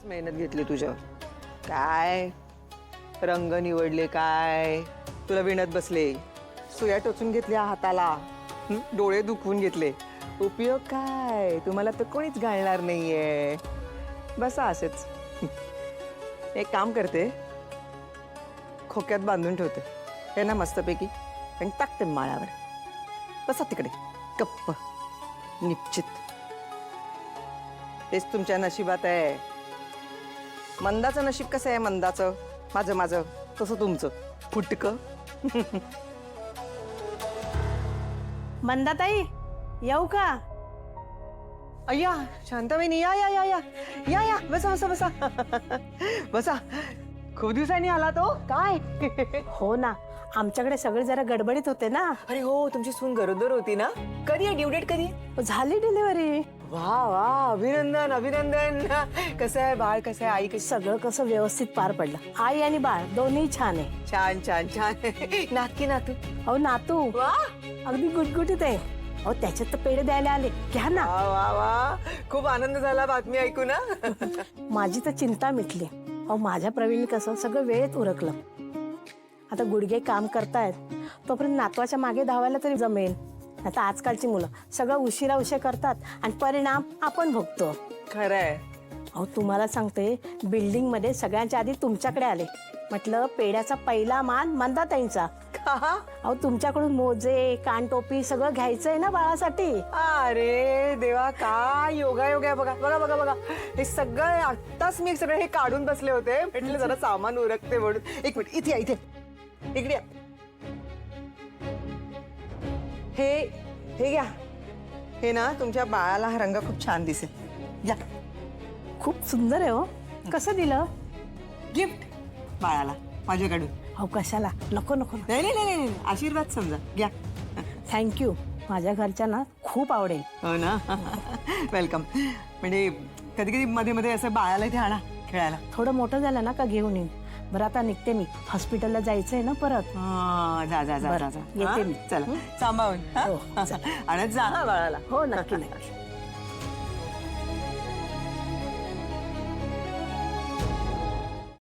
मेहनत घेतली तुझ्या काय रंग निवडले काय तुला विणत बसले सुया टोचून घेतल्या हाताला डोळे दुखवून घेतले उपयोग काय तुम्हाला तर कोणीच घालणार नाहीये बसा असेच एक काम करते खोक्यात बांधून ठेवते हे ना मस्तपैकी आणि टाकते माळावर बसा तिकडे गप्प निश्चित तेच तुमच्या नशिबात आहे मंदाचं नशीब कसं आहे मंदाचं माझं माझं तसं तुमचं फुटकं मंदाताई येऊ का? अय्या शांताबाईनी या या या या या या बसा बसा बसा बसा खूप दिवसांनी आला तो काय हो ना आमच्याकडे सगळे जरा गडबडीत होते ना. अरे हो तुमची सून गरोदर होती ना कधी आहे ड्यू डेट कधी झाली डिलिव्हरी. वा वा अभिनंदन अभिनंदन कसं आहे बाळ कसं आहे आई कशी सगळं कसं व्यवस्थित पार पडलं. आई आणि बाळ दोन्ही छान आहे. छान छान छान नातकी नातू अहो नातू वा अगदी गुटगुटीत आहे. अहो त्याच्यात तर पेढे द्यायला आले घ्या ना. वा वा वा खूप आनंद झाला बातमी ऐकू ना माझी तर चिंता मिटली. अहो माझ्या प्रवीण कसं सगळं वेळेत उरकलं. आता गुडघे काम करतायत तोपर्यंत नातवाच्या मागे धावायला तरी जमेल. आता आजकालची मुलं सगळं उशिरा करतात आणि परिणाम आपण भोगतो. खरंय अहो तुम्हाला सांगते बिल्डिंग मध्ये सगळ्यांच्या आधी तुमच्याकडे आले. म्हटलं पेड्याचा पहिला मान मंदाताईंचा. अहो तुमच्याकडून मोजे कानटोपी सगळं घ्यायचंय ना बाळासाठी. अरे देवा काय योगा योगा बघा बघा बघा बघा हे सगळं आत्ताच मी सगळं हे काढून बसले होते म्हटलं जरा सामान उरकते म्हणून. एक मिनिट इथे या, इथे इकडे या. हे घ्या हे ना तुमच्या बाळाला हा रंग खूप छान दिसेल. या खूप सुंदर आहे हो. कसं दिलं गिफ्ट बाळाला माझ्याकडून. अहो कशाला नको नको नाही नाही नाही नाही आशीर्वाद समजा घ्या. थँक्यू. माझ्या घरच्यांना खूप आवडेल. हो ना वेलकम. म्हणजे कधी कधी मध्ये मध्ये असं बाळाला इथे आणा खेळायला. थोडं मोठं झालं ना का घेऊन येईन. बरं आता निघते मी हॉस्पिटलला जायचंय ना परत. जा जा जा जा येते मी. चला सांभाळून हो, चला. आणत जा हा बाळाला. हो नक्की नक्की.